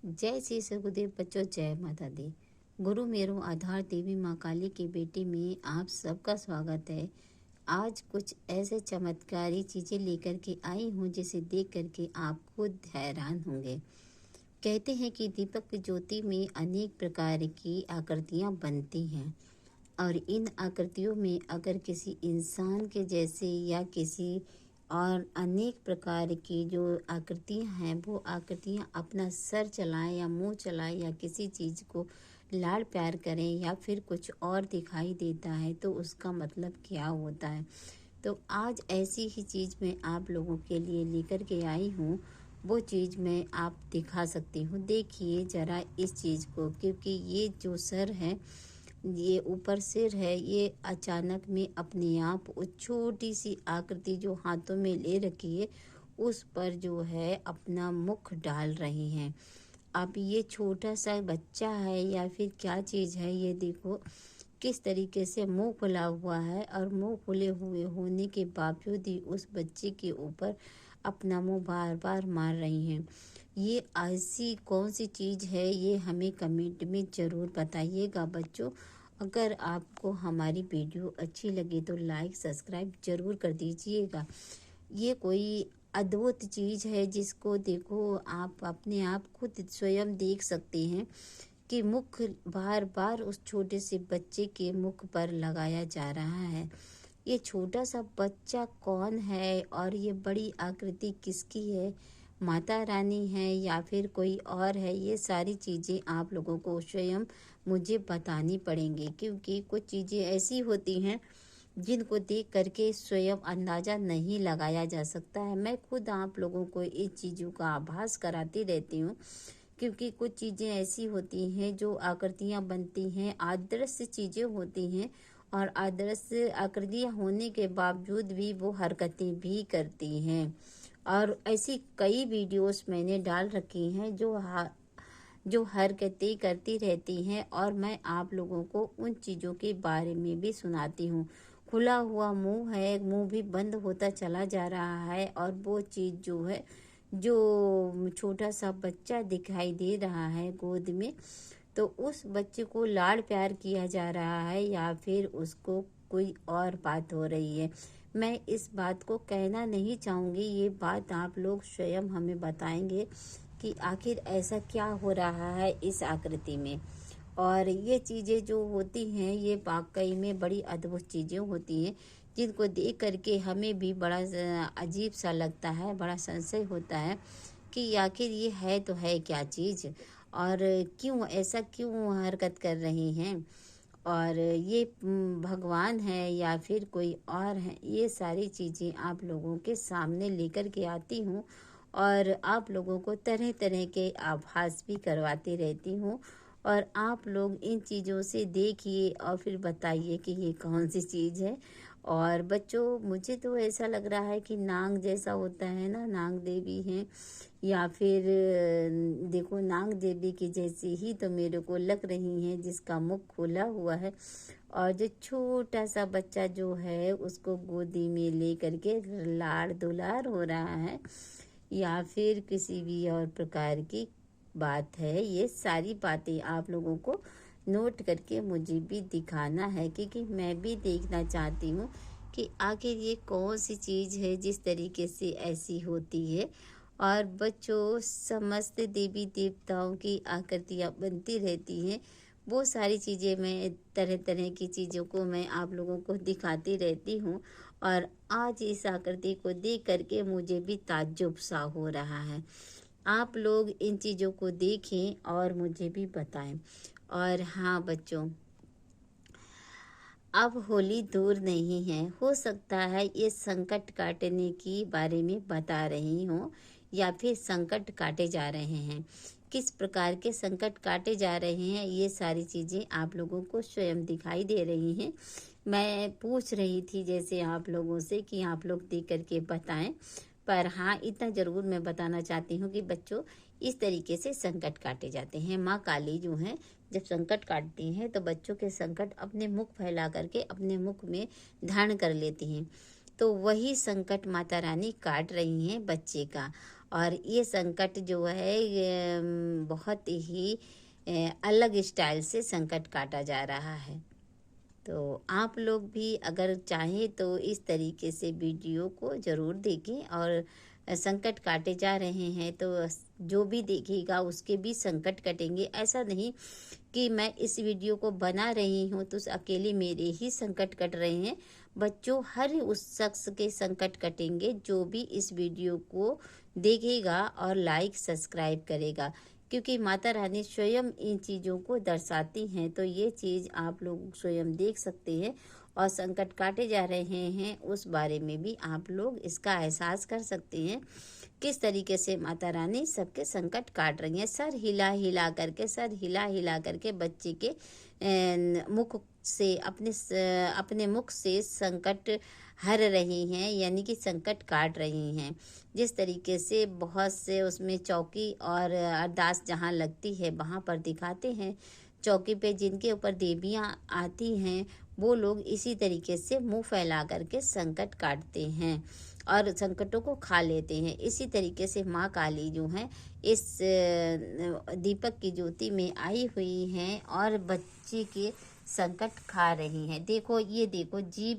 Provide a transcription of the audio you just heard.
जय श्री सकुदेव बच्चों, जय माता दी। गुरु मेरो आधार देवी माँ काली के बेटे में आप सबका स्वागत है। आज कुछ ऐसे चमत्कारी चीज़ें लेकर के आई हूँ जिसे देख करके आप खुद हैरान होंगे। कहते हैं कि दीपक की ज्योति में अनेक प्रकार की आकृतियाँ बनती हैं और इन आकृतियों में अगर किसी इंसान के जैसे या किसी और अनेक प्रकार की जो आकृतियाँ हैं वो आकृतियाँ अपना सर चलाएं या मुंह चलाएं या किसी चीज़ को लाड़ प्यार करें या फिर कुछ और दिखाई देता है तो उसका मतलब क्या होता है। तो आज ऐसी ही चीज़ मैं आप लोगों के लिए लेकर के आई हूँ। वो चीज़ मैं आप दिखा सकती हूँ। देखिए ज़रा इस चीज़ को, क्योंकि ये जो सर है, ये ऊपर सिर है, ये अचानक में अपने आप उस छोटी सी आकृति जो हाथों में ले रखी है उस पर जो है अपना मुख डाल रही हैं। अब ये छोटा सा बच्चा है या फिर क्या चीज़ है, ये देखो किस तरीके से मुंह खुला हुआ है और मुंह खुले हुए होने के बावजूद ही उस बच्चे के ऊपर अपना मुंह बार बार मार रही हैं। ये ऐसी कौन सी चीज़ है, ये हमें कमेंट में ज़रूर बताइएगा बच्चों। अगर आपको हमारी वीडियो अच्छी लगे तो लाइक सब्सक्राइब ज़रूर कर दीजिएगा। ये कोई अद्भुत चीज़ है जिसको देखो आप अपने आप खुद स्वयं देख सकते हैं कि मुख बार बार उस छोटे से बच्चे के मुख पर लगाया जा रहा है। ये छोटा सा बच्चा कौन है और ये बड़ी आकृति किसकी है, माता रानी है या फिर कोई और है, ये सारी चीज़ें आप लोगों को स्वयं मुझे बतानी पड़ेंगी, क्योंकि कुछ चीज़ें ऐसी होती हैं जिनको देख करके स्वयं अंदाज़ा नहीं लगाया जा सकता है। मैं खुद आप लोगों को इस चीज़ों का आभास कराती रहती हूँ, क्योंकि कुछ चीज़ें ऐसी होती हैं जो आकृतियाँ बनती हैं, आदर्श चीज़ें होती हैं और आदर्श आकृतियाँ होने के बावजूद भी वो हरकतें भी करती हैं। और ऐसी कई वीडियोस मैंने डाल रखी हैं जो हरकतें करती रहती हैं और मैं आप लोगों को उन चीज़ों के बारे में भी सुनाती हूँ। खुला हुआ मुंह है, मुंह भी बंद होता चला जा रहा है और वो चीज़ जो है, जो छोटा सा बच्चा दिखाई दे रहा है गोद में, तो उस बच्चे को लाड़ प्यार किया जा रहा है या फिर उसको कोई और बात हो रही है। मैं इस बात को कहना नहीं चाहूँगी, ये बात आप लोग स्वयं हमें बताएंगे कि आखिर ऐसा क्या हो रहा है इस आकृति में। और ये चीज़ें जो होती हैं ये वाकई में बड़ी अद्भुत चीज़ें होती हैं जिनको देख करके हमें भी बड़ा अजीब सा लगता है, बड़ा संशय होता है कि आखिर ये है तो है क्या चीज़ और क्यों ऐसा क्यों हरकत कर रही हैं और ये भगवान है या फिर कोई और है। ये सारी चीज़ें आप लोगों के सामने लेकर के आती हूँ और आप लोगों को तरह तरह के आभास भी करवाती रहती हूँ और आप लोग इन चीज़ों से देखिए और फिर बताइए कि ये कौन सी चीज़ है। और बच्चों मुझे तो ऐसा लग रहा है कि नाग जैसा होता है ना, नाग देवी हैं या फिर देखो नाग देवी की जैसी ही तो मेरे को लग रही हैं, जिसका मुख खोला हुआ है और जो छोटा सा बच्चा जो है उसको गोदी में ले करके लाड़ दुलार हो रहा है या फिर किसी भी और प्रकार की बात है। ये सारी बातें आप लोगों को नोट करके मुझे भी दिखाना है, क्योंकि मैं भी देखना चाहती हूँ कि आखिर ये कौन सी चीज़ है जिस तरीके से ऐसी होती है। और बच्चों समस्त देवी देवताओं की आकृतियाँ बनती रहती हैं, वो सारी चीज़ें मैं तरह तरह की चीज़ों को मैं आप लोगों को दिखाती रहती हूँ और आज इस आकृति को देख करके मुझे भी ताज्जुब सा हो रहा है। आप लोग इन चीज़ों को देखें और मुझे भी बताएं। और हाँ बच्चों, अब होली दूर नहीं है, हो सकता है ये संकट काटने की बारे में बता रही हूँ या फिर संकट काटे जा रहे हैं। किस प्रकार के संकट काटे जा रहे हैं ये सारी चीज़ें आप लोगों को स्वयं दिखाई दे रही हैं। मैं पूछ रही थी जैसे आप लोगों से कि आप लोग देख करके बताएं, पर हाँ इतना ज़रूर मैं बताना चाहती हूँ कि बच्चों इस तरीके से संकट काटे जाते हैं। माँ काली जो हैं जब संकट काटती हैं तो बच्चों के संकट अपने मुख फैला करके अपने मुख में धारण कर लेती हैं, तो वही संकट माता रानी काट रही हैं बच्चे का। और ये संकट जो है ये बहुत ही अलग स्टाइल से संकट काटा जा रहा है। तो आप लोग भी अगर चाहें तो इस तरीके से वीडियो को ज़रूर देखें। और संकट काटे जा रहे हैं तो जो भी देखेगा उसके भी संकट कटेंगे। ऐसा नहीं कि मैं इस वीडियो को बना रही हूँ तो अकेले मेरे ही संकट कट रहे हैं। बच्चों, हर उस शख्स के संकट कटेंगे जो भी इस वीडियो को देखेगा और लाइक सब्सक्राइब करेगा, क्योंकि माता रानी स्वयं इन चीज़ों को दर्शाती हैं। तो ये चीज़ आप लोग स्वयं देख सकते हैं और संकट काटे जा रहे हैं उस बारे में भी आप लोग इसका एहसास कर सकते हैं किस तरीके से माता रानी सबके संकट काट रही हैं। सर हिला हिला करके बच्चे के मुख से अपने मुख से संकट हर रही हैं, यानी कि संकट काट रही हैं। जिस तरीके से बहुत से उसमें चौकी और अरदास जहाँ लगती है वहाँ पर दिखाते हैं, चौकी पे जिनके ऊपर देवियाँ आती हैं वो लोग इसी तरीके से मुंह फैला करके संकट काटते हैं और संकटों को खा लेते हैं। इसी तरीके से माँ काली जो है इस दीपक की ज्योति में आई हुई हैं और बच्चे के संकट खा रही हैं। देखो, ये देखो जीभ